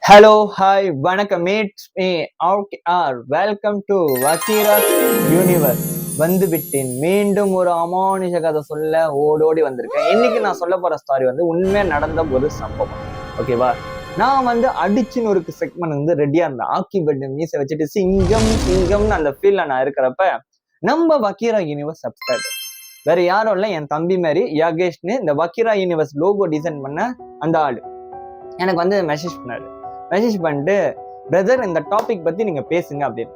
Hello, hi, வணக்கம் mates may are welcome to Vakkeeras universe. வந்து விட்டேன், மீண்டும் ஒரு அமானுஷ கதை சொல்ல ஓடோடி வந்திருக்கேன். இன்னைக்கு நான் சொல்ல போற ஸ்டாரி வந்து உண்மையா நடந்த ஒரு சம்பவம். ஓகேவா? நான் வந்து அடிச்சுன்னு ஒரு செக்மெண்ட் வந்து ரெடியா இருந்தேன். ஆக்கி பெட் மீசை வச்சுட்டு சிங்கம் சிங்கம்னு அந்த ஃபீல்ல நான் இருக்கிறப்ப நம்ம வக்கீரா யூனிவர்ஸ் சப்ஸ்கிரைபர் வேற யாரும் இல்லை, என் தம்பி மாதிரி யகேஷ்னு இந்த வக்கீரா யூனிவர்ஸ் லோகோ டிசைன் பண்ண அந்த ஆளு எனக்கு வந்து மெசேஜ் பண்ணிட்டு, பிரதர் இந்த டாபிக் பத்தி நீங்க பேசுங்க அப்படின்னு.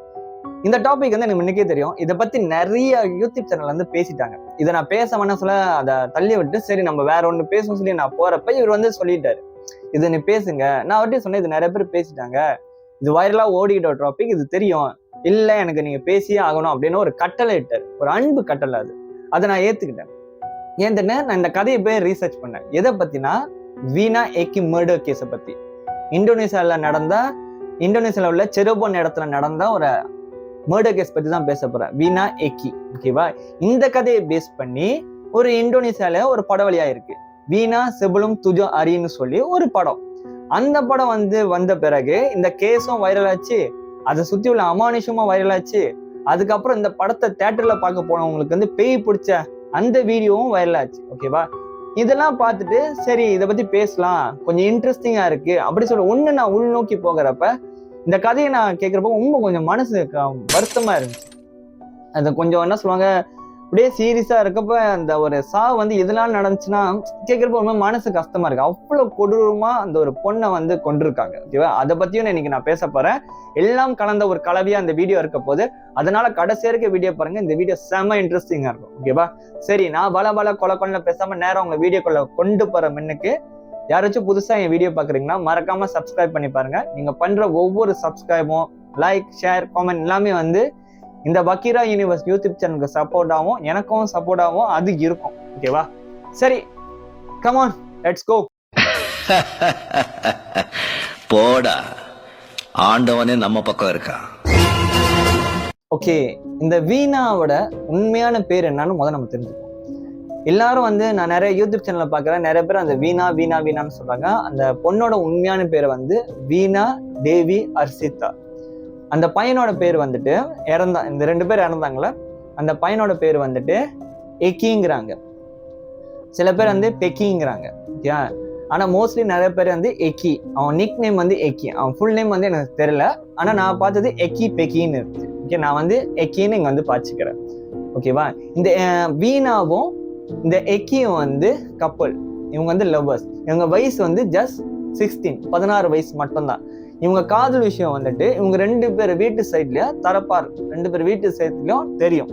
இந்த டாபிக் வந்து எனக்கு முன்னுக்கே தெரியும். இதை பத்தி நிறைய யூடியூப் சேனல் வந்து பேசிட்டாங்க. இதை நான் பேச வேணாம் சொல்ல அதை தள்ளி விட்டு சரி நம்ம வேற ஒண்ணு பேசணும் சொல்லி நான் போறப்ப இவர் வந்து சொல்லிட்டாரு, இது நீ பேசுங்க. நான் அவர்கிட்ட சொன்னேன், இது நிறைய பேர் பேசிட்டாங்க, இது வைரலா ஓடிக்கிட்ட ஒரு டாபிக், இது தெரியும், இல்ல எனக்கு நீங்க பேசியே ஆகணும் அப்படின்னு ஒரு கட்டளை இட்டார். ஒரு அன்பு கட்டளை அது. அதை நான் ஏத்துக்கிட்டேன். ஏன்னுட்டு நான் இந்த கதையை போய் ரீசர்ச் பண்ணேன். எதை பத்தினா வீணா ஏக்கி மர்டர் கேஸை பத்தி. இந்தோனேசியாவில் உள்ள செரோபோன் இடத்துல நடந்த ஒரு மர்டர் கேஸ் பத்தி தான் பேச போறேன். வீணா ஏக்கி. ஓகேவா? இந்த கதையை பேஸ் பண்ணி ஒரு இந்தோனேசியால ஒரு படம் வழியா இருக்கு, வீணா செபுலும் துஜோ அரின்னு சொல்லி ஒரு படம். அந்த படம் வந்து வந்த பிறகு இந்த கேஸும் வைரல் ஆச்சு, அதை சுத்தி உள்ள அமானுஷமும் வைரல் ஆச்சு. அதுக்கப்புறம் இந்த படத்தை தியேட்டர்ல பார்க்க போனவங்களுக்கு வந்து பேய் பிடிச்ச அந்த வீடியோவும் வைரல் ஆச்சு. ஓகேவா? இதெல்லாம் பார்த்துட்டு சரி இதை பத்தி பேசலாம், கொஞ்சம் இன்ட்ரெஸ்டிங்கா இருக்கு அப்படி சொல்ல நான் உள்நோக்கி போகிறப்ப இந்த கதையை நான் கேட்கிறப்ப ரொம்ப கொஞ்சம் மனசு வருத்தமா இருந்துச்சு. அது கொஞ்சம் என்ன சொல்லுவாங்க, அப்படியே சீரியஸா இருக்கப்ப அந்த ஒரு சாவு வந்து எதனால நடந்துச்சுன்னா கேட்கிறப்ப ரொம்ப மனசு கஷ்டமா இருக்கு. அவ்வளவு கொடூரமா அந்த ஒரு பொண்ணை வந்து கொண்டிருக்காங்க. ஓகேவா? அதை பத்தியும் இன்னைக்கு நான் பேச போறேன். எல்லாம் கலந்த ஒரு கலவையா அந்த வீடியோ இருக்க போது, அதனால கடைசி வரைக்கும் வீடியோ பாருங்க. இந்த வீடியோ செம்ம இன்ட்ரெஸ்டிங்கா இருக்கும். ஓகேவா? சரி, நான் பல கொலை பேசாம நேரம் உங்க வீடியோக்குள்ள கொண்டு போற முன்னுக்கு யாராச்சும் புதுசா என் வீடியோ பாக்குறீங்கன்னா மறக்காம சப்ஸ்கிரைப் பண்ணி பாருங்க. நீங்க பண்ற ஒவ்வொரு சப்ஸ்கிரைபும், லைக், ஷேர், காமெண்ட் எல்லாமே வந்து இந்த வக்கீரா யூனிவர்ஸ் யூடியூப் சேனலுக்கு சப்போர்ட் ஆகும், எனக்கும் சப்போர்ட் ஆகும், அது இருக்கும். ஓகேவா? சரி, கம் ஆன், லெட்ஸ் கோ. போடா, ஆண்டவனே நம்ம பக்கம் இருக்கா. ஓகே, இந்த வீணாவோட உண்மையான பேர் என்னன்னு முதல்ல நம்ம தெரிஞ்சுக்கோம். எல்லாரும் வந்து நான் நிறைய யூடியூப் சேனல்ல பாக்குறேன், நிறைய பேர் அந்த வீணான்னு சொல்றாங்க. அந்த பொண்ணோட உண்மையான பேர் வந்து வீணா தேவி அர்சிதா. அந்த பையனோட பேர் வந்துட்டு இந்த 2 பேர் இறந்தாங்களே, அந்த பையனோட பேர் வந்துட்டு எக்கிங்கிறாங்க, சில பேர் வந்து பெக்கிங்கிறாங்க. ஓகே, ஆனா மோஸ்ட்லி நிறைய பேர் வந்து எக்கி. அவன் நிக் நேம் வந்து எக்கி, அவன் ஃபுல் நேம் வந்து எனக்கு தெரியல. ஆனா நான் பார்த்தது எக்கி பெக்கின்னு இருக்கு. ஓகே, நான் வந்து எக்கின்னு இங்க வந்து பாச்சுக்கிறேன். ஓகேவா? இந்த வீணாவும் இந்த எக்கியும் வந்து கப்பல். இவங்க வந்து லவ்வர்ஸ். இவங்க வயசு வந்து ஜஸ்ட் 16 வயசு மட்டும்தான். இவங்க காதல் விஷயம் வந்துட்டு இவங்க 2 பேர் வீட்டு சைட்லயா தரப்பார், 2 பேர் வீட்டு சைட்லயும் தெரியும்.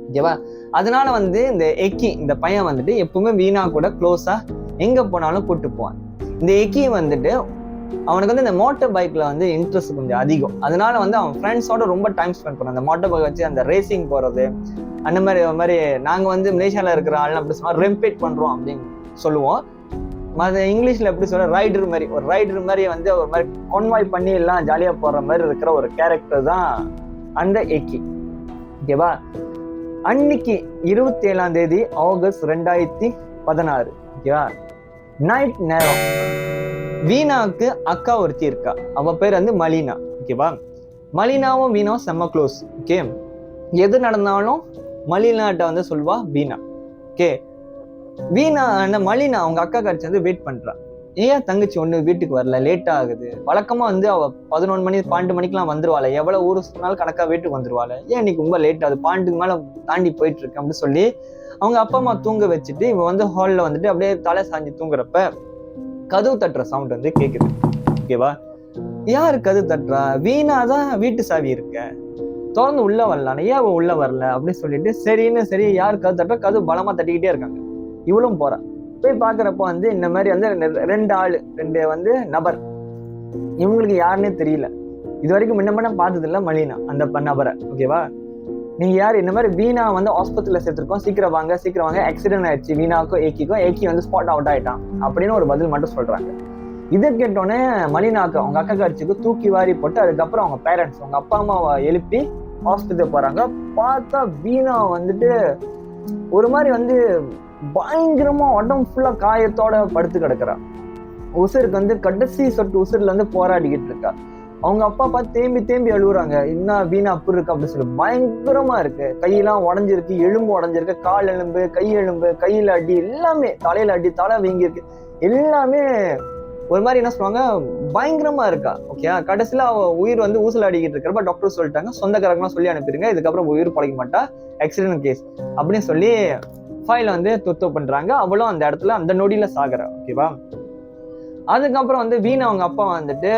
ஓகேவா? அதனால வந்து இந்த எக்கி, இந்த பையன் வந்துட்டு எப்பவுமே வீணா கூட க்ளோஸா எங்க போனாலும் கூட்டு போவான். இந்த எக்கி வந்துட்டு அவனுக்கு வந்து இந்த மோட்டர் பைக்ல வந்து இன்ட்ரெஸ்ட் கொஞ்சம் அதிகம். அதனால வந்து அவன் ஃப்ரெண்ட்ஸோட ரொம்ப டைம் ஸ்பெண்ட் பண்ணுவான். அந்த மோட்டர் பைக் வச்சு அந்த ரேசிங் போறது, அந்த மாதிரி நாங்க வந்து மலேசியால இருக்கிற ஆள் அப்படி சொன்னா ரெம்பேட் பண்றோம் அப்படின்னு சொல்லுவோம். இங்கிலீஷ்ல எப்படி சொல்ற, ரைடர் மாதிரி வந்து ஒரு மாதிரி கான்வாய் பண்ணி எல்லாம் ஜாலியா போற மாதிரி இருக்கிற ஒரு கேரக்டர் தான் அந்த எக்கி. ஓகேவா? அன்னைக்கு 27ஆம் தேதி ஆகஸ்ட் 2016. ஓகேவா? நைட் நேரம். வீணாவுக்கு அக்கா ஒருத்தி இருக்கா, அவ பேர் வந்து மலினா. ஓகேவா? மலினாவும் வீணாவும் செம்ம க்ளோஸ். ஓகே, எது நடந்தாலும் மலினாட்ட வந்து சொல்வா வீணா. ஓகே, வீணா அந்த மலினா அவங்க அக்கா கடிச்சு வந்து வெயிட் பண்றா. ஏன் தங்கச்சி ஒண்ணு வீட்டுக்கு வரல, லேட் ஆகுது? வழக்கமா வந்து அவ 11 மணி 12 மணிக்கெல்லாம் வந்துருவாள், எவ்வளவு ஊரு சுத்தினாலும் கணக்கா வீட்டுக்கு வந்துருவாள், ஏன் இன்னைக்கு ரொம்ப லேட் ஆகுது, 12க்கு மேல தாண்டி போயிட்டு இருக்கு அப்படின்னு சொல்லி அவங்க அப்பா அம்மா தூங்க வச்சுட்டு இவ வந்து ஹால்ல வந்துட்டு அப்படியே தலை சாஞ்சி தூங்குறப்ப கதவு தட்டுற சவுண்ட் வந்து கேக்குது. ஓகேவா? யாரு கதவு தட்டுறா? வீணா தான் வீட்டு சாவி இருக்க, திறந்து உள்ள வரலாம், ஏன் அவ உள்ள வரல அப்படின்னு சொல்லிட்டு சரி யாரு கதவு தட்டுறா? கதவு பலமா தட்டிக்கிட்டே இருக்காங்க. இவளும் போறா. போய் பாக்குறப்ப வந்து இந்த மாதிரி வந்து 2 வந்து நபர், இவங்களுக்கு யாருன்னே தெரியல. இது வரைக்கும் முன்ன பார்த்தது இல்ல மலினா அந்த நபரை. ஓகேவா? நீங்க யாரு? இந்த மாதிரி வீணா வந்து ஹாஸ்பிட்டல்ல சேர்த்திருக்கோம், சீக்கிரம் வாங்க, ஆக்சிடென்ட் ஆயிடுச்சு வீணாவுக்கும் ஏக்கி வந்து ஸ்பாட் அவுட் ஆயிட்டான் அப்படின்னு ஒரு பதில் மட்டும் சொல்றாங்க. இதை கேட்டோன்னே மலினாக்கு அவங்க அக்கா கடிச்சுக்கு தூக்கி வாரி போட்டு அதுக்கப்புறம் அவங்க பேரண்ட்ஸ், அவங்க அப்பா அம்மாவை எழுப்பி ஹாஸ்பிட்டல் போறாங்க. பார்த்தா வீணா வந்துட்டு ஒரு மாதிரி வந்து பயங்கரமா உடம்பு ஃபுல்லா காயத்தோட படுத்து கிடக்குறா. உசுருக்கு வந்து கடைசி சொட்டு உசுர்ல இருந்து போராடிக்கிட்டு இருக்கா. அவங்க அப்பா பார்த்து தேம்பி தேம்பி அழுகுறாங்க, என்ன வீணா அப்படி இருக்கு அப்படின்னு சொல்லி. பயங்கரமா இருக்கு, கையெல்லாம் உடஞ்சிருக்கு, எலும்பு உடஞ்சிருக்கு, கால் எலும்பு, கை எலும்பு, கையில அடி, எல்லாமே தலையில அடி, தலை வீங்கிருக்கு, எல்லாமே ஒரு மாதிரி என்ன சொல்லுவாங்க, பயங்கரமா இருக்கா. ஓகே, கடைசியில அவ உயிர் வந்து ஊசல் அடிக்கிட்டு இருக்கிறப்ப டாக்டர் சொல்லிட்டாங்க, சொந்தக்காரங்களாம் சொல்லி அனுப்பிடுங்க, இதுக்கப்புறம் உயிர் பழக மாட்டா, ஆக்சிடென்ட் கேஸ் அப்படின்னு சொல்லி ஃபைல வந்து துத்து பண்றாங்க. அவளும் அந்த இடத்துல அந்த நொடியில சாகுறா. ஓகேவா. அதுக்கப்புறம் வந்து வீணா அவங்க அப்பா வந்துட்டு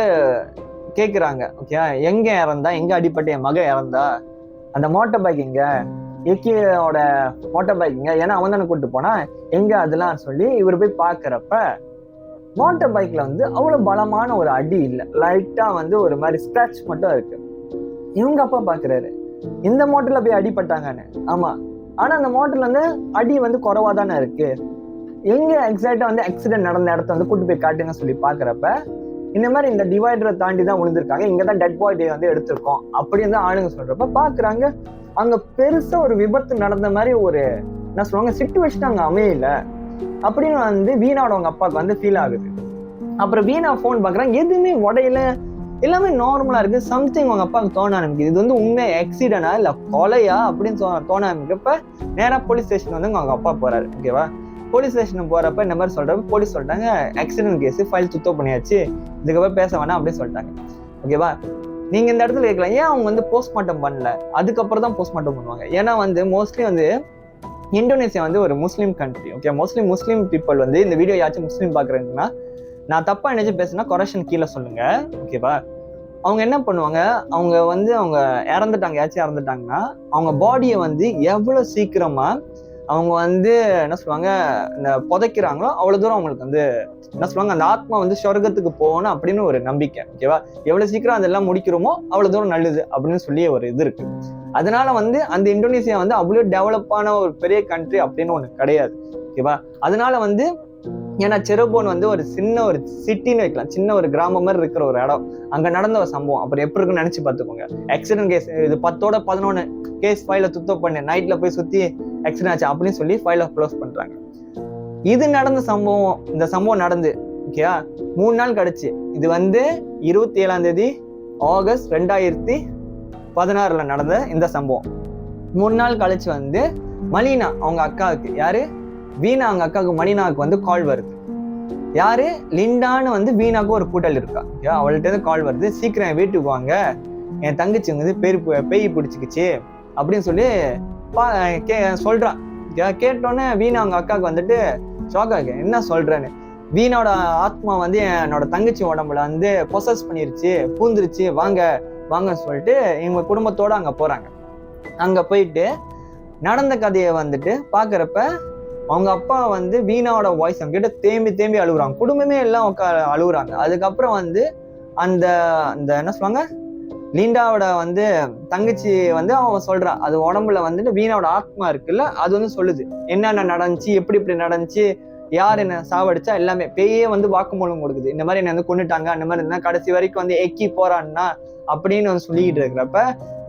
கேக்குறாங்க, ஓகே, எங்க இறந்தா, எங்க அடிப்பட்ட என் மக இறந்தா, அந்த மோட்டார் பைக் எங்க, எக்கியோட மோட்டார் பைக் எங்க, ஏன்னா அவன் தானே கூட்டு போனா, எங்க அதெல்லாம் சொல்லி இவர் போய் பாக்குறப்ப மோட்டார் பைக்ல வந்து அவ்வளவு பலமான ஒரு அடி இல்லை, லைட்டா வந்து ஒரு மாதிரி ஸ்கிராட்ச் மட்டும் இருக்கு. இவங்க அப்பா பாக்குறாரு, இந்த மோட்டர்ல போய் அடிபட்டாங்கன்னு. ஆமா, ஆனா அந்த மோட்டர்ல வந்து அடி வந்து குறைவா தானே இருக்கு, எங்க எக்ஸாக்டா வந்து ஆக்சிடென்ட் நடந்த இடத்த வந்து கூட்டு போய் காட்டுங்க சொல்லி பாக்குறப்ப இந்த மாதிரி இந்த டிவைடரை தாண்டி தான் விழுந்திருக்காங்க, இங்கதான் டெட் பாடி வந்து எடுத்திருக்கோம் அப்படின்னு தான் ஆளுங்க சொல்றப்ப பாக்குறாங்க, அங்க பெருசா ஒரு விபத்து நடந்த மாதிரி ஒரு என்ன சொல்லுவாங்க சிச்சுவேஷன் அங்க அமையல அப்படின்னு வந்து வீணாவோட அவங்க அப்பாவுக்கு வந்து ஃபீல் ஆகுது. அப்புறம் வீணா போன் பாக்குறாங்க, எதுவுமே உடையில, எல்லாமே நார்மலா இருக்கு. சம்திங் அவங்க அப்பாவுக்கு தோண ஆரம்பிக்குது, இது வந்து உண்மையா ஆக்சிடென்டா இல்ல கொலையா அப்படின்னு தோண ஆரம்பிக்கிறப்ப நேரா போலீஸ் ஸ்டேஷன் வந்து அவங்க அப்பா போறாரு. ஓகேவா. போலீஸ் ஸ்டேஷன் போறப்ப இந்த மாதிரி சொல்றப்ப போலீஸ் சொல்லிட்டாங்க, ஆக்சிடென்ட் கேஸ், ஃபைல் சுத்தம் பண்ணியாச்சு, இதுக்கப்புறம் பேச வேணாம் அப்படின்னு சொல்லிட்டாங்க. ஓகேவா. நீங்க இந்த இடத்துல கேட்கலாம், ஏன் அவங்க வந்து போஸ்ட்மார்ட்டம் பண்ணல, அதுக்கப்புறம் தான் போஸ்ட்மார்ட்டம் பண்ணுவாங்க. ஏன்னா வந்து மோஸ்ட்லி வந்து இந்தோனேசியா வந்து ஒரு முஸ்லீம் கண்ட்ரி. ஓகே, முஸ்லீம் பீப்புள் வந்து இந்த வீடியோ யாச்சும் முஸ்லீம் பாக்குறீங்கன்னா, நான் தப்பா நினைச்சு பேசுனா கொரேஷன் கீழே சொல்லுங்க. ஓகேவா. அவங்க என்ன பண்ணுவாங்க, அவங்க வந்து அவங்க இறந்துட்டாங்க, யாச்சும் இறந்துட்டாங்கன்னா அவங்க பாடியை வந்து எவ்வளவு சீக்கிரமா அவங்க வந்து என்ன சொல்லுவாங்க இந்த புதைக்கிறாங்களோ அவ்வளவு தூரம் அவங்களுக்கு வந்து என்ன சொல்லுவாங்க, அந்த ஆத்மா வந்து சொர்க்கத்துக்கு போகணும் அப்படின்னு ஒரு நம்பிக்கை. ஓகேவா. எவ்வளவு சீக்கிரம் அதெல்லாம் முடிக்கிறோமோ அவ்வளவு தூரம் நல்லது அப்படின்னு சொல்லி ஒரு இது இருக்கு. அதனால வந்து அந்த இந்தோனேசியா வந்து அவ்வளவு டெவலப்பான ஒரு பெரிய கண்ட்ரி அப்படின்னு ஒண்ணு கிடையாது. ஓகேவா. அதனால வந்து ஏன்னா சிரபோன் வந்து ஒரு சின்ன ஒரு சிட்டின்னு வைக்கலாம், சின்ன ஒரு கிராமம் மாதிரி இருக்கிற ஒரு இடம், அங்க நடந்த ஒரு சம்பவம். அப்புறம் எப்படி இருக்குன்னு நினைச்சு பாத்துக்கோங்க. ஆக்சிடென்ட் கேஸ் இது 10-11 கேஸ் ஃபைல துத்தம் பண்ணு, நைட்ல போய் சுத்தி ஆக்சிடென்ட் ஆச்சு அப்படின்னு சொல்லி ஃபைல க்ளோஸ் பண்றாங்க. இது நடந்த சம்பவம், இந்த சம்பவம் நடந்து ஓகேயா 3 நாள் கழிச்சு, இது வந்து 27 ஆகஸ்ட் 2016 நடந்த இந்த சம்பவம். 3 நாள் கழிச்சு வந்து மலினா அவங்க அக்காவுக்கு, யாரு வீணா அவங்க அக்காவுக்கு மலினாவுக்கு வந்து கால் வருது. யாரு லிண்டான்னு வந்து வீணாக்கு ஒரு கூட்டல் இருக்கா. அவள்கிட்ட இருந்து கால் வருது, சீக்கிரம் என் வீட்டுக்கு வாங்க, என் தங்கச்சி வந்து பேய் பிடிச்சிக்கிச்சு அப்படின்னு சொல்லி சொல்றான். கேட்டோன்னே வீணா அவங்க அக்காவுக்கு வந்துட்டு ஷாக்காக்கு, என்ன சொல்றேன்னு. வீணோட ஆத்மா வந்து என்னோட தங்கச்சி உடம்புல வந்து பொசஸ் பண்ணிருச்சு, பூந்துருச்சு, வாங்க வாங்கன்னு சொல்லிட்டு இவங்க குடும்பத்தோட அங்க போறாங்க. அங்க போயிட்டு நடந்த கதையை வந்துட்டு பாக்குறப்ப அவங்க அப்பா வந்து வீணாவோட வாய்ஸ் அவங்க கிட்ட தேம்பி தேம்பி அழுகுறாங்க, குடும்பமே எல்லாம் அழுகுறாங்க. அதுக்கப்புறம் வந்து அந்த அந்த என்ன சொல்லுவாங்க லிண்டாவோட வந்து தங்கச்சி வந்து அவன் சொல்றா, அது உடம்புல வந்துட்டு வீணாவோட ஆத்மா இருக்குல்ல, அது வந்து சொல்லுது என்னென்ன நடந்துச்சு, எப்படி இப்படி நடந்துச்சு, யார் என்ன சாவடிச்சா, எல்லாமே பேயே வந்து வாக்குமூலம் கொடுக்குது, இந்த மாதிரி என்ன வந்து கொண்டுட்டாங்க, அந்த மாதிரி இருந்தா கடைசி வரைக்கும் வந்து எக்கி போறான்னா அப்படின்னு வந்து சொல்லிக்கிட்டு இருக்கிறப்ப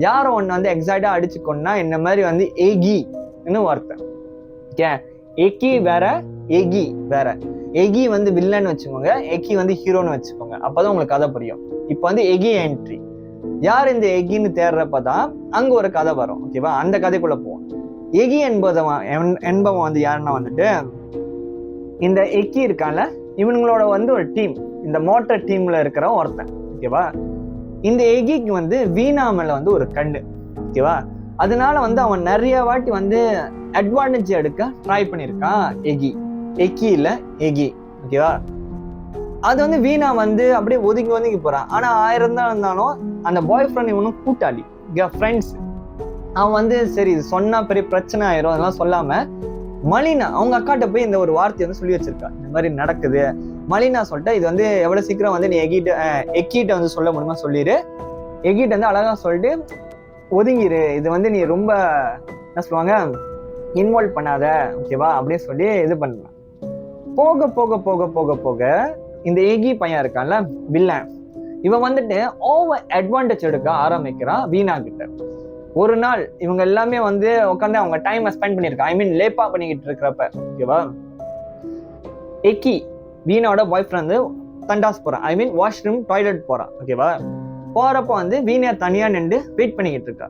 யாரும் ஒன்னு வந்து எக்ஸாக்டா அடிச்சுக்கொன்னா இந்த மாதிரி வந்து ஏகின்னு வார்த்தை. ஓகே, எக்கி வேற எகி வேற. எகி வந்து வில்லன்னு வச்சுக்கோங்க, எக்கி வந்து ஹீரோன்னு வச்சுக்கோங்க, அப்பதான் உங்களுக்கு கதை புரியும். இப்ப வந்து எகி என்ட்ரி, யார் இந்த எகின்னு தேடுறப்பதான் அங்க ஒரு கதை வரும். ஓகேவா, அந்த கதைக்குள்ள போவோம். எகி என்பவன் வந்து யாருன்னா வந்துட்டு இந்த எக்கி இருக்கான்ல, இவங்களோட வந்து ஒரு டீம், இந்த மோட்டார் டீம்ல இருக்கிற ஒருத்தன். ஓகேவா, இந்த எகிக்கு வந்து வீணா மேல வந்து ஒரு கண்ணு. ஓகேவா, அதனால வந்து அவன் நிறைய வாட்டி வந்து அட்வான்டேஜ் எடுக்க ட்ரை பண்ணியிருக்கான். எக்கி இல்ல எகி. ஓகேவா, அது வந்து வீணா வந்து அப்படியே ஒதுங்கி போறான். ஆனா 1000 தான் இருந்தாலும் அந்த பாய் ஃப்ரெண்ட் இவனும் கூட்டாளி, ஃப்ரெண்ட்ஸ். அவன் வந்து சரி இது சொன்னா பெரிய பிரச்சனை ஆயிரும், அதெல்லாம் சொல்லாம மலினா அவங்க அக்காட்ட போய் இந்த ஒரு வார்த்தையை வந்து சொல்லி வச்சிருக்கா, இந்த மாதிரி நடக்குது. மலினா சொல்லிட்டு இது வந்து எவ்வளவு சீக்கிரம் வந்து நீ எக்கிட்ட வந்து சொல்ல முடியுமா சொல்லிடு, எக்கிட்ட வந்து அழகா சொல்லிட்டு ஒதுங்கிரு, இது வந்து நீ ரொம்ப என்ன சொல்லுவாங்க இன்வால்வ் பண்ணாத, ஓகேவா அப்படின்னு சொல்லி இது பண்ணலாம். போக போக போக போக போக இந்த எகி பையன் இருக்கான்ல வில்லன், இவன் வந்துட்டு ஓவர் அட்வான்டேஜ் எடுக்க ஆரம்பிக்கிறான் வீணா கிட்ட. ஒரு நாள் இவங்க எல்லாமே வந்து உட்காந்து அவங்க டைம் ஸ்பெண்ட் பண்ணிருக்காங்க, ஐ மீன் லேப்பா பண்ணிக்கிட்டு இருக்கிறப்ப, ஓகேவா, எக்கி வீணாவோட பாய் ஃப்ரெண்ட் வந்து தண்டாஸ் போறான், ஐ மீன் வாஷ்ரூம் டாய்லெட் போறான். ஓகேவா, போறப்ப வந்து வீணா தனியா நின்று வெயிட் பண்ணிக்கிட்டு இருக்கா.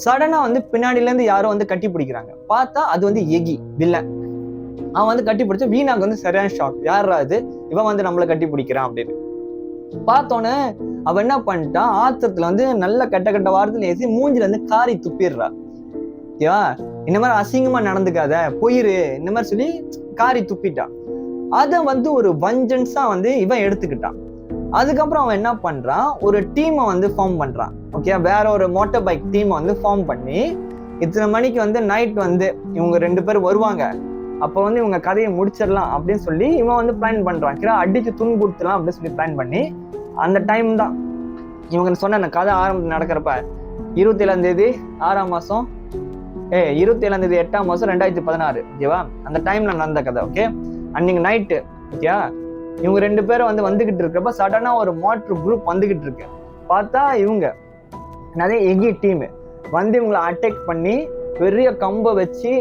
சடனா வந்து பின்னாடில இருந்து யாரோ வந்து கட்டி பிடிக்கிறாங்க. பார்த்தா அது வந்து எகி வில்லன். அவன் வந்து கட்டி பிடிச்ச வீணாக்கு வந்து சரியான ஷாக், யாரா இது, இவன் வந்து நம்மளை கட்டி பிடிக்கிறான் அப்படின்னு பார்த்தோன்னே அவன் என்ன பண்ணிட்டான், ஆத்திரத்துல வந்து நல்ல கட்ட வாரத்துல ஏசி மூஞ்சில இருந்து காரி துப்பிடுறா. ஓகேவா, இந்த மாதிரி அசிங்கமா நடந்துக்காத போயிரு, இந்த மாதிரி சொல்லி காரி துப்பிட்டான். அதை வந்து ஒரு வஞ்சன்ஸா வந்து இவன் எடுத்துக்கிட்டான். அதுக்கப்புறம் அவன் என்ன பண்றான், ஒரு டீமை வந்து ஃபார்ம் பண்றான். ஓகே, வேற ஒரு மோட்டார் பைக் டீமை வந்து ஃபார்ம் பண்ணி இத்தனை மணிக்கு வந்து நைட் வந்து இவங்க 2 பேர் வருவாங்க, அப்போ வந்து இவங்க கதையை முடிச்சிடலாம் அப்படின்னு சொல்லி இவன் வந்து பிளான் பண்றான். அடிச்சு துன்புறுத்தலாம் அப்படின்னு சொல்லி பிளான் பண்ணி அந்த டைம் தான் இவங்க சொன்ன அந்த கதை ஆரம்பத்தில் நடக்கிறப்ப 27ஆம் தேதி 6ஆம் மாசம் 27ஆம் தேதி 8ஆம் மாசம் 2016. ஓகேவா, அந்த டைம்ல நடந்த கதை. ஓகே, அன்னைக்கு நைட்டு ஓகே இவங்க 2 பேரும் வந்து வந்துகிட்டு இருக்கிறப்ப சடனா ஒரு மோட்டர் குரூப் வந்துகிட்டு இருக்கு. பார்த்தா இவங்க நிறைய எகி டீம் வந்து இவங்களை அட்டாக் பண்ணி பெரிய கம்பை வச்சு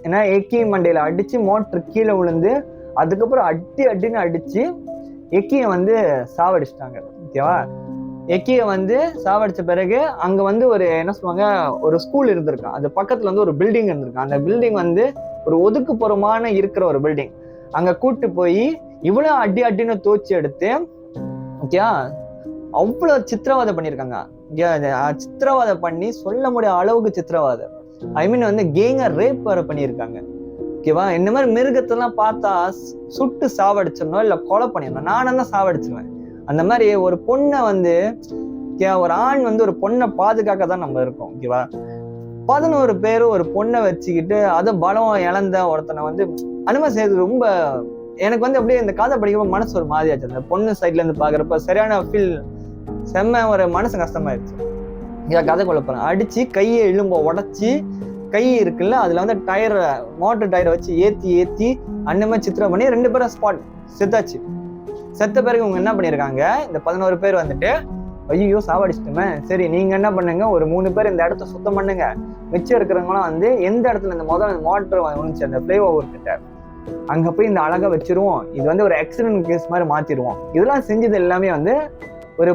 ஏன்னா எக்கி மண்டையில அடிச்சு மோட்டர் கீழே விழுந்து அதுக்கப்புறம் அடின்னு அடிச்சு எக்கியை வந்து சாவடிச்சிட்டாங்க. ஓகேவா, எக்கியை வந்து சாவடிச்ச பிறகு அங்க வந்து ஒரு என்ன சொல்லுவாங்க, ஒரு ஸ்கூல் இருந்திருக்கான், அது பக்கத்துல வந்து ஒரு பில்டிங் இருந்திருக்கான். அந்த பில்டிங் வந்து ஒரு ஒதுக்குப்புறமான இருக்கிற ஒரு பில்டிங். அங்க கூட்டு போய் இவ்வளவு அடின்னு தோச்சி எடுத்து ஓகே அவ்வளவு சித்திரவதை பண்ணியிருக்காங்க. சித்திரவதை பண்ணி சொல்ல முடியாத அளவுக்கு சித்திரவதை, ஐ மீன் வந்து கேங்க ரேப் வேற பண்ணியிருக்காங்க. ஓகேவா, இந்த மாதிரி மிருகத்தெல்லாம் பார்த்தா சுட்டு சாவடிச்சிடணும் இல்ல கொலை பண்ணிடணும். நானும் தான் சாவடிச்சிருவேன். அந்த மாதிரி ஒரு பொண்ணை வந்து ஒரு ஆண் வந்து ஒரு பொண்ணை பாதுகாக்க தான் நம்ம இருக்கோம். ஓகேவா, 11 பேர் ஒரு பொண்ணை வச்சுக்கிட்டு அதை பலம் இழந்த ஒருத்தனை வந்து அனுமதி செய்யறது ரொம்ப எனக்கு வந்து அப்படியே இந்த கதை படிக்கிறப்ப மனசு ஒரு மாதிரியாச்சு. அந்த பொண்ணு சைட்ல இருந்து பாக்குறப்ப சரியான ஃபீல், செம்ம ஒரு மனசு கஷ்டமாயிருச்சு. கதை குழப்பம் அடிச்சு கையை எலும்ப உடச்சி கை இருக்குல்ல அதுல வந்து டயர் மோட்டர் டயரை வச்சு ஏத்தி அந்த மாதிரி சித்திரம் பண்ணி 2 பேரும் ஸ்பாட் செத்தாச்சு. செத்த பிறகு இவங்க என்ன பண்ணிருக்காங்க, இந்த 11 பேர் வந்துட்டு ஐயோ சாவடிச்சிட்டுமே, சரி நீங்க என்ன பண்ணுங்க, ஒரு 3 பேர் இந்த இடத்த சுத்தம் பண்ணுங்க, மிச்சம் இருக்கிறவங்களாம் வந்து எந்த இடத்துல இந்த முதல் மோட்டர் வந்துச்சு அந்த பிளே ஓவர் கிட்ட அங்க போய் இந்த அழகா வச்சிருவோம், இது வந்து ஒரு ஆக்சிடென்ட் கேஸ் மாதிரி மாத்திடுவோம். இதெல்லாம் செஞ்சது எல்லாமே வந்து ஒரு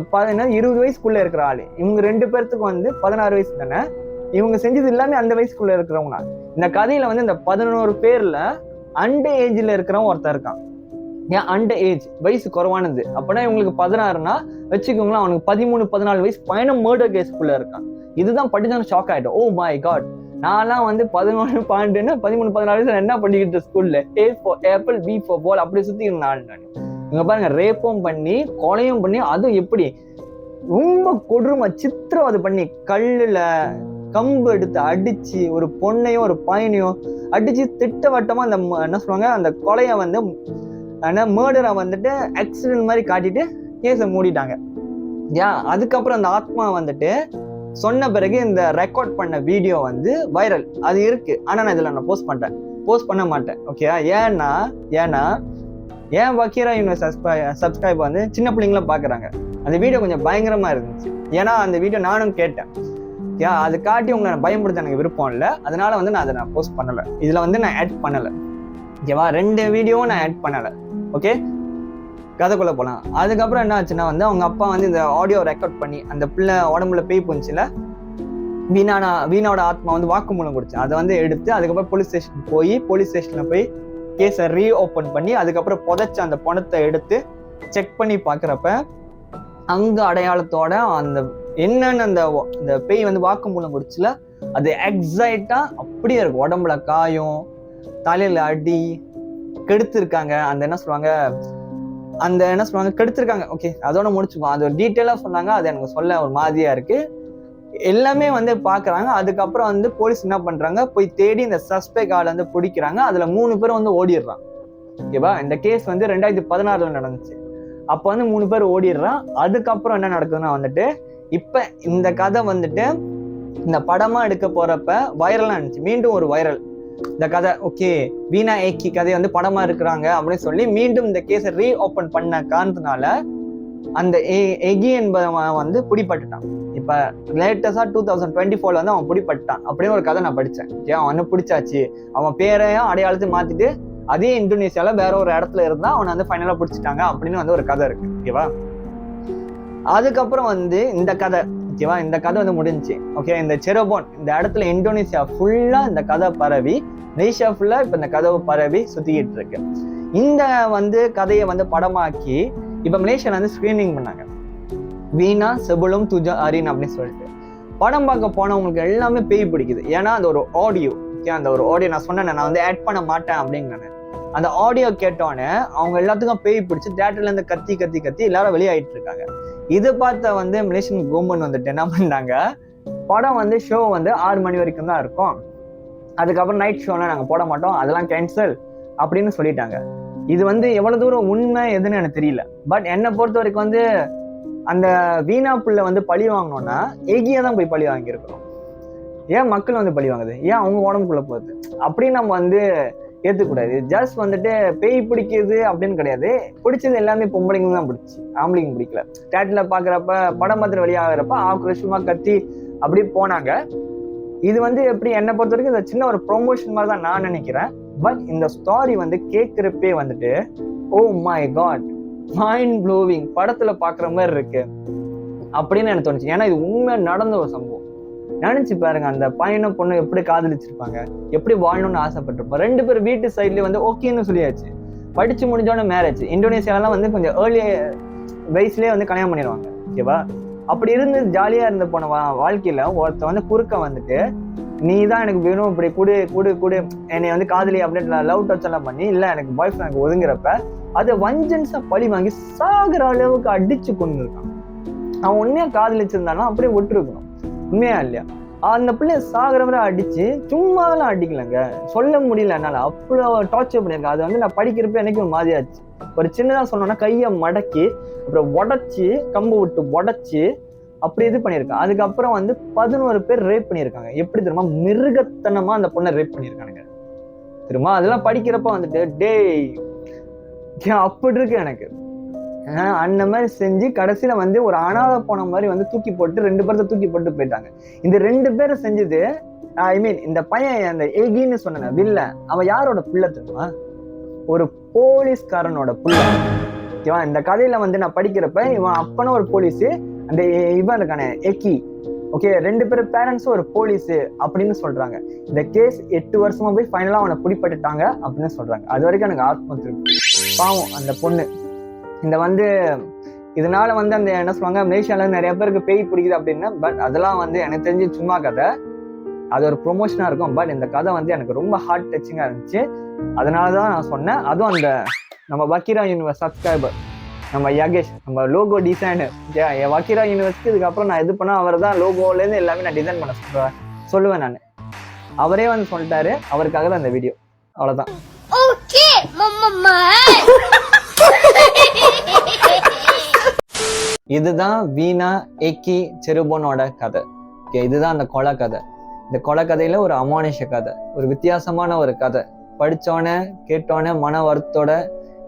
20 வயசுக்குள்ள இருக்கிற ஆளு. இவங்க 2 பேர்த்துக்கு வந்து 16 வயசு தானே, இவங்க செஞ்சது எல்லாமே அந்த வயசுக்குள்ள இருக்கிறவங்க. இந்த கதையில வந்து இந்த 11 பேர்ல அண்டர் ஏஜ்ல இருக்கிறவன் ஒருத்தர் இருக்கான். ஏன் அண்டர் ஏஜ், வயசு குறைவானது. அப்படின்னா இவங்களுக்கு 16னா வச்சுக்கோங்களேன், அவனுக்கு 13-14 வயசு பையனும் மர்டர் கேஸ்க்குள்ள இருக்கான். இதுதான் படிச்சாலும் ஷாக் ஆயிட்டோம். ஓ மை காட், நான்லாம் வந்து 13-14 வயசுல என்ன பண்ணிக்கிட்டு ஸ்கூல்ல A for apple, B for ball அப்படி சுத்தி இருந்தாள். நான் இங்க பாருங்க, ரேப்பும் பண்ணி கொலையும் பண்ணி, அதுவும் எப்படி ரொம்ப கொடூரமா சித்திரவதை பண்ணி கல்லுல கம்பு எடுத்து அடிச்சு ஒரு பொண்ணையும் ஒரு பையனையும் அடிச்சு திட்டவட்டமா அந்த என்ன சொல்லுவாங்க அந்த கொலையை வந்து மர்டரை வந்துட்டு ஆக்சிடென்ட் மாதிரி காட்டிட்டு கேஸை மூடிட்டாங்க. அதுக்கப்புறம் அந்த ஆத்மா வந்துட்டு சொன்ன பிறகு இந்த ரெக்கார்ட் பண்ண வீடியோ வந்து வைரல் அது இருக்கு. ஆனா நான் இதுல நான் போஸ்ட் பண்ண மாட்டேன். ஓகே, ஏன்னா ஏன் வக்கீரா சப்ஸ்கிரைப் வந்து சின்ன பிள்ளைங்களும் பாக்குறாங்க. அந்த வீடியோ கொஞ்சம் பயங்கரமா இருந்துச்சு. ஏன்னா அந்த வீடியோ நானும் கேட்டேன். அது காட்டி உங்களை பயன்படுத்த எனக்கு விருப்பம் இல்லை, அதனால வந்து நான் அதை போஸ்ட் பண்ணல. இதுல வந்து நான் ஆட் பண்ணல. ஓகேவா, 2 வீடியோவும் நான் ஆட் பண்ணல. ஓகே, கதைக்குள்ள போலாம். அதுக்கப்புறம் என்ன ஆச்சுன்னா வந்து அவங்க அப்பா வந்து இந்த ஆடியோ ரெக்கார்ட் பண்ணி அந்த பிள்ளை உடம்புல பேய் போச்சுல வீணாவோட ஆத்மா வந்து வாக்குமூலம் கொடுச்சு. அதை வந்து எடுத்து அதுக்கப்புறம் போலீஸ் ஸ்டேஷன்ல போய் கேஸை ரீஓபன் பண்ணி அதுக்கப்புறம் புதைச்ச அந்த பணத்தை எடுத்து செக் பண்ணி பாக்குறப்ப அங்க அடையாளத்தோட அந்த என்னன்னு அந்த பேய் வந்து வாக்குமூலம் கொடுச்சுல அது எக்ஸைட்டா அப்படியே இருக்கு. உடம்புல காயம், தலையில அடி, கெடுத்திருக்காங்க. அந்த என்ன சொல்லுவாங்க கெடுத்திருக்காங்க. ஓகே, அதோட முடிச்சுக்கோ. அது டீட்டெயிலா சொன்னாங்க, அது எனக்கு சொல்ல ஒரு மாதிரியா இருக்கு. எல்லாமே வந்து பாக்குறாங்க. அதுக்கப்புறம் வந்து போலீஸ் என்ன பண்றாங்க, போய் தேடி இந்த சஸ்பெக்ட் ஆளை வந்து பிடிக்கிறாங்க. அதுல 3 பேர் வந்து ஓடிடுறான். ஓகேவா, இந்த கேஸ் வந்து 2016 நடந்துச்சு. அப்ப வந்து 3 பேர் ஓடிடுறான். அதுக்கப்புறம் என்ன நடக்குதுன்னா வந்துட்டு இப்ப இந்த கதை வந்துட்டு இந்த படமா எடுக்க போறப்ப வைரலா இருந்துச்சு. மீண்டும் ஒரு வைரல் இந்த கதை. ஓகே, வீணா ஏக்கி கதை வந்து படமா இருக்கிறாங்க அப்படின்னு சொல்லி மீண்டும் இந்த கேஸை ரீஓபன் பண்ண காரணத்தினால அந்த எகி என்பவன் வந்து பிடிபட்டுட்டான். இப்ப லேட்டஸ்டா 2024 வந்து அவன் பிடிபட்டான் அப்படின்னு ஒரு கதை நான் படிச்சேன். அவன் வந்து பிடிச்சாச்சு, அவன் பேரையும் அடையாளத்தையும் மாத்திட்டு அதே இந்தோனேசியால வேற ஒரு இடத்துல இருந்தா அவனை வந்து ஃபைனலா பிடிச்சிட்டாங்க அப்படின்னு வந்து ஒரு கதை இருக்கு. ஓகேவா, அதுக்கப்புறம் வந்து இந்த கதை, ஓகேவா, இந்த கதை வந்து முடிஞ்சுச்சு. ஓகே, இந்த செரோபோன் இந்த இடத்துல இந்தோனேசியா ஃபுல்லா இந்த கதை பரவி, மலேசியா ஃபுல்லா இப்ப இந்த கதவு பரவி சுத்திக்கிட்டு இருக்கு. இந்த வந்து கதையை வந்து படமாக்கி இப்ப மலேசியால வந்து ஸ்கிரீனிங் பண்ணாங்க. வீணா செபுலும் துஜா அரின் அப்படின்னு சொல்லிட்டு படம் பார்க்க போனவங்களுக்கு எல்லாமே பேய் பிடிக்குது. ஏன்னா அந்த ஒரு ஆடியோ, ஓகே, அந்த ஒரு ஆடியோ நான் சொன்னேன், நான் வந்து ஆட் பண்ண மாட்டேன் அப்படின்னு. அந்த ஆடியோ கேட்டோன்னே அவங்க எல்லாத்துக்கும் பேய் பிடிச்சி தியேட்டர்ல இருந்து கத்தி கத்தி கத்தி எல்லாரும் வெளியாயிட்டு இருக்காங்க. இது பார்த்த வந்து மலேசியன் கவர்மெண்ட் வந்துட்டு என்ன பண்ணாங்க, படம் வந்து ஷோ வந்து 6 மணி வரைக்கும் தான் இருக்கும், அதுக்கப்புறம் நைட் ஷோலாம் நாங்கள் போட மாட்டோம், அதெல்லாம் கேன்சல் அப்படின்னு சொல்லிட்டாங்க. இது வந்து எவ்வளவு தூரம் உண்மை எதுன்னு எனக்கு தெரியல. பட் என்னை பொறுத்த வரைக்கும் வந்து அந்த வீணா புள்ள வந்து பழி வாங்கணும்னா ஏகியா தான் போய் பழி வாங்கியிருக்கணும். ஏன் மக்கள் வந்து பழி வாங்குது, ஏன் அவங்க உடம்புக்குள்ள போகுது அப்படின்னு நம்ம வந்து ஏத்துக்கூடாது. ஜஸ்ட் வந்துட்டு பேய் பிடிக்குது அப்படின்னு கிடையாது, பிடிச்சது எல்லாமே பொம்பளைங்க தான் பிடிச்சி, ஆம்பளைங்க பிடிக்கல. தேட்டர்ல பாக்குறப்ப படம் பார்த்துட்டு வெளியாகிறப்ப ஆக்ரோஷமா கத்தி அப்படி போனாங்க. இது வந்து எப்படி என்னை பொறுத்த வரைக்கும் இந்த சின்ன ஒரு ப்ரொமோஷன் மாதிரி தான் நான் நினைக்கிறேன். பட் இந்த ஸ்டாரி வந்து கேட்கிறப்பே வந்துட்டு oh my God, mind blowing, படத்துல பாக்குற மாதிரி இருக்கு அப்படின்னு எனக்கு தோணுச்சு. ஏன்னா இது உண்மை நடந்த ஒரு சம்பவம். நினைச்சு பாருங்க, அந்த பையனும் பொண்ணு எப்படி காதலிச்சிருப்பாங்க, எப்படி வாழணும்னு ஆசைப்பட்டிருப்பாங்க. 2 பேர் வீட்டு சைட்லயே வந்து ஓகேன்னு சொல்லியாச்சு, படிச்சு முடிஞ்சோட மேரேஜ். இந்தோனேசியாலாம் வந்து கொஞ்சம் ஏர்லி வயசுலயே வந்து கல்யாணம் பண்ணிடுவாங்க. ஓகேவா, அப்படி இருந்து ஜாலியா இருந்த போன வாழ்க்கையில ஒருத்த வந்து குறுக்க வந்துட்டு நீ தான் எனக்கு வேணும், இப்படி கூடு கூடு கூடு என்னை வந்து காதலி அப்படின்னு லவ் டச் எல்லாம் பண்ணி, இல்ல எனக்கு பாய் ஃப்ரெண்ட் ஒதுங்குறப்ப அதை வஞ்சன்ஸா பழி வாங்கி சாகுற அளவுக்கு அடிச்சு கொண்டு இருக்கான். அவன் உண்மையா காதலிச்சிருந்தாலும் அப்படியே விட்டுருக்கணும், உண்மையா இல்லையா? அந்த பிள்ளைய சாகுற மாதிரி அடிச்சு, சும்மாலாம் அடிக்கலங்க, சொல்ல முடியல என்னால, அவ்வளோ டார்ச்சர் பண்ணியிருக்கேன். அது வந்து நான் படிக்கிறப்ப எனக்கு ஒரு மாதிரியாச்சு. ஒரு சின்னதா சொன்னோன்னா கையை மடக்கி அப்புறம் உடச்சி, கம்பு விட்டு உடச்சி அப்படி இது பண்ணியிருக்கான். அதுக்கப்புறம் வந்து 11 பேர் ரேப் பண்ணியிருக்காங்க. எப்படி தெரியுமா, மிருகத்தனமா அந்த பொண்ணை ரேப் பண்ணியிருக்கானுங்க தெரியுமா? அதெல்லாம் படிக்கிறப்ப வந்துட்டு டேய் அப்படி இருக்கு எனக்கு. அந்த மாதிரி செஞ்சு கடைசியில வந்து ஒரு அனாதை போன மாதிரி வந்து தூக்கி போட்டு 2 பேர்த்த தூக்கி போட்டு போயிட்டாங்க. இந்த 2 பேரை செஞ்சது, ஐ மீன் இந்த பையன் அந்த ஏகின்னு சொன்ன வில்ல, அவன் யாரோட பிள்ளை தெரியுமா? ஒரு போலீஸ்காரனோட பிள்ளை. ஓகேவா, இந்த கதையில வந்து நான் படிக்கிறப்ப இவன் அப்பனும் ஒரு போலீஸ், அந்த இவன் இருக்கானே ஏகி, ஓகே, 2 பேர் பேரண்ட்ஸும் ஒரு போலீஸ் அப்படின்னு சொல்றாங்க. இந்த கேஸ் 8 வருஷமா போய் ஃபைனலா அவனை பிடிப்பட்டுட்டாங்க அப்படின்னு சொல்றாங்க. அது வரைக்கும் எனக்கு ஆத்ம திருப்தி. பாவம் அந்த பொண்ணு. இந்த வந்து இதனால வந்து அந்த என்ன சொல்லுவாங்க, மலேசியால நிறைய பேருக்கு பேய் பிடிக்குது அப்படின்னு. பட் அதெல்லாம் வந்து எனக்கு தெரிஞ்சு சும்மா கதை, அது ஒரு ப்ரொமோஷனா இருக்கும். பட் இந்த கதை வந்து எனக்கு ரொம்ப ஹார்ட் டச்சிங்கா இருந்துச்சு, அதனாலதான் நான் சொன்னேன். அதுவும் அந்த நம்ம வக்கீரா யூனிவர்ஸ் சப்ஸ்கிரைபர் நம்ம யகேஷ், நம்ம லோகோ டிசைனர் வக்கீரா யூனிவர்ஸ்க்கு இதுக்கப்புறம் நான் இது பண்ண அவர் தான் லோகோல இருந்து எல்லாமே நான் டிசைன் பண்ண சொல்லுவேன் நான். அவரே வந்து சொல்லிட்டாரு, அவருக்காக தான் இந்த வீடியோ. அவ்வளவுதான். இதுதான் வீணா ஏகி செருபோனோட கதை. இதுதான் அந்த கொலை கதை. இந்த கொலை கதையில ஒரு அமானுஷ கதை, ஒரு வித்தியாசமான ஒரு கதை. படிச்சோன்னே கேட்டோன்னே மன வருத்தோட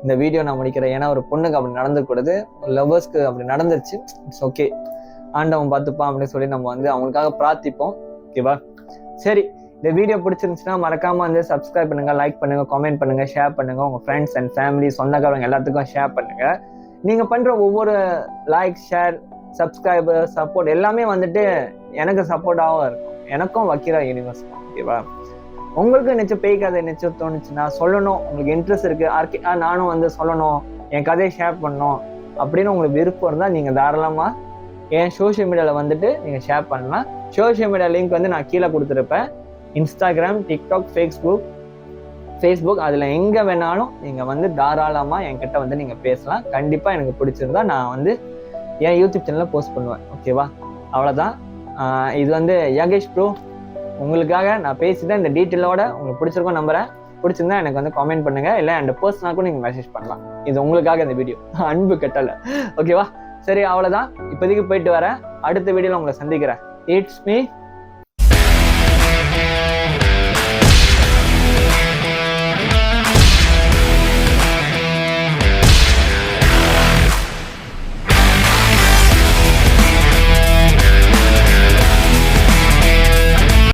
இந்த வீடியோ நான் முடிக்கிறேன். ஏன்னா ஒரு பொண்ணுக்கு அப்படி நடந்துக்கூடாது, லவ்வர்ஸ்க்கு அப்படி நடந்துருச்சு. இட்ஸ் ஓகே, ஆண்டவன் பார்த்துப்பான் அப்படின்னு சொல்லி நம்ம வந்து அவங்களுக்காக பிரார்த்திப்போம். ஓகேவா, சரி. இந்த வீடியோ பிடிச்சிருந்துச்சுன்னா மறக்காம வந்து சப்ஸ்கிரைப் பண்ணுங்க, லைக் பண்ணுங்க, கமெண்ட் பண்ணுங்க, ஷேர் பண்ணுங்க. உங்க ஃப்ரெண்ட்ஸ் அண்ட் ஃபேமிலி, சொந்தக்காரங்க எல்லாத்துக்கும் ஷேர் பண்ணுங்க. நீங்க பண்ற ஒவ்வொரு லைக், ஷேர், சப்ஸ்கிரைபர், சப்போர்ட் எல்லாமே வந்துட்டு எனக்கு சப்போர்ட்டாகவும் இருக்கும், எனக்கும் வக்கீரா யூனிவர்ஸ். ஓகேவா, உங்களுக்கு நிச்சயம் பேய் கதை நிச்சயம் தோணுச்சுன்னா சொல்லணும், உங்களுக்கு இன்ட்ரெஸ்ட் இருக்கு, நானும் வந்து சொல்லணும், என் கதையை ஷேர் பண்ணணும் அப்படின்னு உங்களுக்கு விருப்பம் இருந்தால் நீங்கள் தாராளமா என் சோஷியல் மீடியாவில் வந்துட்டு நீங்கள் ஷேர் பண்ணலாம். சோஷியல் மீடியா லிங்க் வந்து நான் கீழே கொடுத்துருப்பேன். இன்ஸ்டாகிராம், டிக்டாக், ஃபேஸ்புக் அதில் எங்கே வேணாலும் நீங்கள் வந்து தாராளமாக என்கிட்ட வந்து நீங்கள் பேசலாம். கண்டிப்பாக எனக்கு பிடிச்சிருந்தா நான் வந்து என் யூடியூப் சேனலில் போஸ்ட் பண்ணுவேன். ஓகேவா, அவ்வளோதான். இது வந்து யகேஷ் ப்ரோ, உங்களுக்காக நான் பேசிட்டேன் இந்த டீட்டெயிலோட. உங்களுக்கு பிடிச்சிருக்கோம் நம்புறேன். பிடிச்சிருந்தா எனக்கு வந்து கமெண்ட் பண்ணுங்க, இல்லை என் பர்சனலாக நீங்கள் மெசேஜ் பண்ணலாம். இது உங்களுக்காக இந்த வீடியோ, அன்பு கட்டலை. ஓகேவா, சரி, அவ்வளோதான். இப்போதைக்கு போயிட்டு வரேன். அடுத்த வீடியோவில் உங்களை சந்திக்கிறேன். It's me